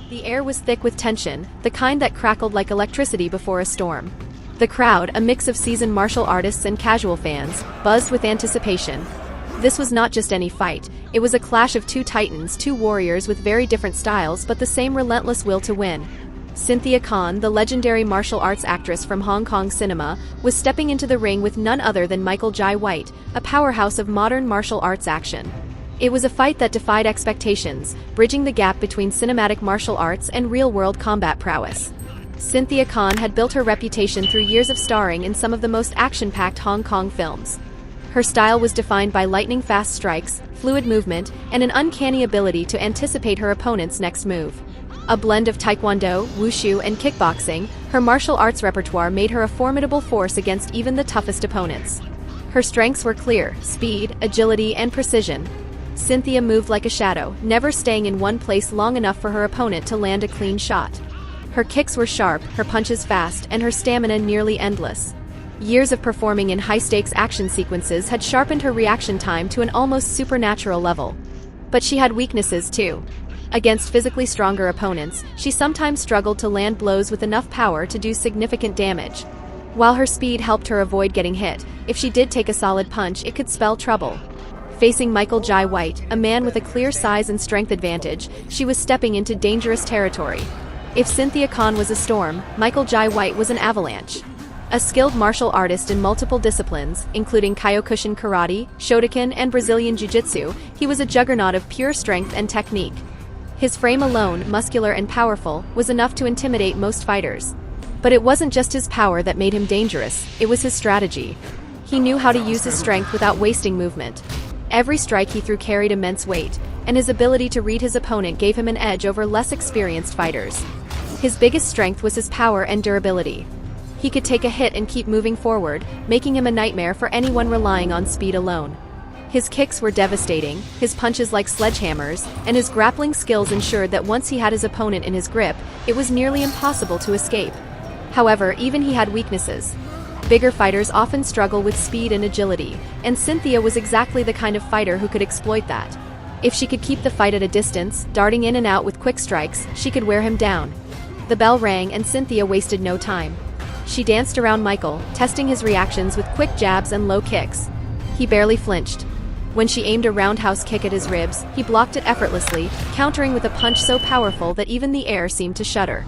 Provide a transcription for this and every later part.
The air was thick with tension, the kind that crackled like electricity before a storm. The crowd, a mix of seasoned martial artists and casual fans, buzzed with anticipation. This was not just any fight, it was a clash of two titans, two warriors with very different styles but the same relentless will to win. Cynthia Khan, the legendary martial arts actress from Hong Kong cinema, was stepping into the ring with none other than Michael Jai White, a powerhouse of modern martial arts action. It was a fight that defied expectations, bridging the gap between cinematic martial arts and real-world combat prowess. Cynthia Khan had built her reputation through years of starring in some of the most action-packed Hong Kong films. Her style was defined by lightning-fast strikes, fluid movement, and an uncanny ability to anticipate her opponent's next move. A blend of taekwondo, wushu, and kickboxing, her martial arts repertoire made her a formidable force against even the toughest opponents. Her strengths were clear: speed, agility, and precision. Cynthia moved like a shadow, never staying in one place long enough for her opponent to land a clean shot. Her kicks were sharp, her punches fast, and her stamina nearly endless. Years of performing in high-stakes action sequences had sharpened her reaction time to an almost supernatural level. But she had weaknesses too. Against physically stronger opponents, she sometimes struggled to land blows with enough power to do significant damage. While her speed helped her avoid getting hit, if she did take a solid punch, it could spell trouble. Facing Michael Jai White, a man with a clear size and strength advantage, she was stepping into dangerous territory. If Cynthia Khan was a storm, Michael Jai White was an avalanche. A skilled martial artist in multiple disciplines, including Kyokushin karate, Shotokan, and Brazilian jiu-jitsu, he was a juggernaut of pure strength and technique. His frame alone, muscular and powerful, was enough to intimidate most fighters. But it wasn't just his power that made him dangerous, it was his strategy. He knew how to use his strength without wasting movement. Every strike he threw carried immense weight, and his ability to read his opponent gave him an edge over less experienced fighters. His biggest strength was his power and durability. He could take a hit and keep moving forward, making him a nightmare for anyone relying on speed alone. His kicks were devastating, his punches like sledgehammers, and his grappling skills ensured that once he had his opponent in his grip, it was nearly impossible to escape. However, even he had weaknesses. Bigger fighters often struggle with speed and agility, and Cynthia was exactly the kind of fighter who could exploit that. If she could keep the fight at a distance, darting in and out with quick strikes, she could wear him down. The bell rang and Cynthia wasted no time. She danced around Michael, testing his reactions with quick jabs and low kicks. He barely flinched. When she aimed a roundhouse kick at his ribs, he blocked it effortlessly, countering with a punch so powerful that even the air seemed to shudder.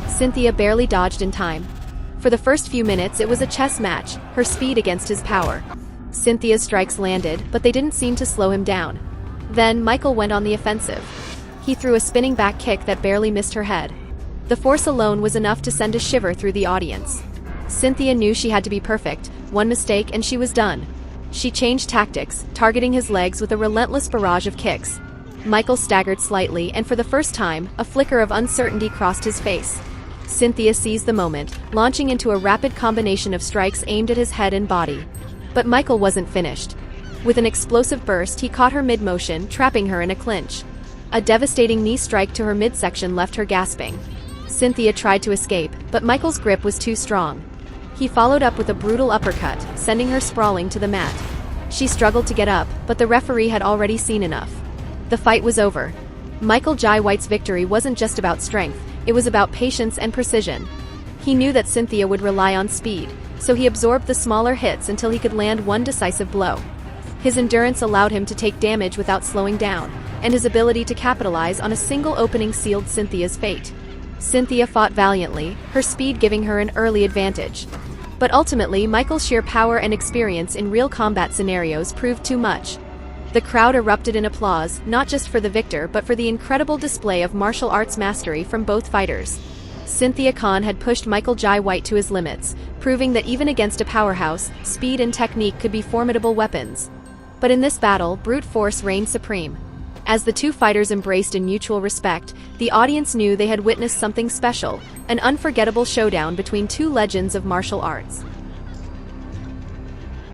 Cynthia barely dodged in time. For the first few minutes it was a chess match, her speed against his power. Cynthia's strikes landed, but they didn't seem to slow him down. Then Michael went on the offensive. He threw a spinning back kick that barely missed her head. The force alone was enough to send a shiver through the audience. Cynthia knew she had to be perfect, one mistake and she was done. She changed tactics, targeting his legs with a relentless barrage of kicks. Michael staggered slightly, and for the first time, a flicker of uncertainty crossed his face. Cynthia seized the moment, launching into a rapid combination of strikes aimed at his head and body. But Michael wasn't finished. With an explosive burst, he caught her mid-motion, trapping her in a clinch. A devastating knee strike to her midsection left her gasping. Cynthia tried to escape, but Michael's grip was too strong. He followed up with a brutal uppercut, sending her sprawling to the mat. She struggled to get up, but the referee had already seen enough. The fight was over. Michael Jai White's victory wasn't just about strength, it was about patience and precision. He knew that Cynthia would rely on speed, so he absorbed the smaller hits until he could land one decisive blow. His endurance allowed him to take damage without slowing down, and his ability to capitalize on a single opening sealed Cynthia's fate. Cynthia fought valiantly, her speed giving her an early advantage. But ultimately, Michael's sheer power and experience in real combat scenarios proved too much. The crowd erupted in applause, not just for the victor but for the incredible display of martial arts mastery from both fighters. Cynthia Khan had pushed Michael Jai White to his limits, proving that even against a powerhouse, speed and technique could be formidable weapons. But in this battle, brute force reigned supreme. As the two fighters embraced in mutual respect, the audience knew they had witnessed something special, an unforgettable showdown between two legends of martial arts.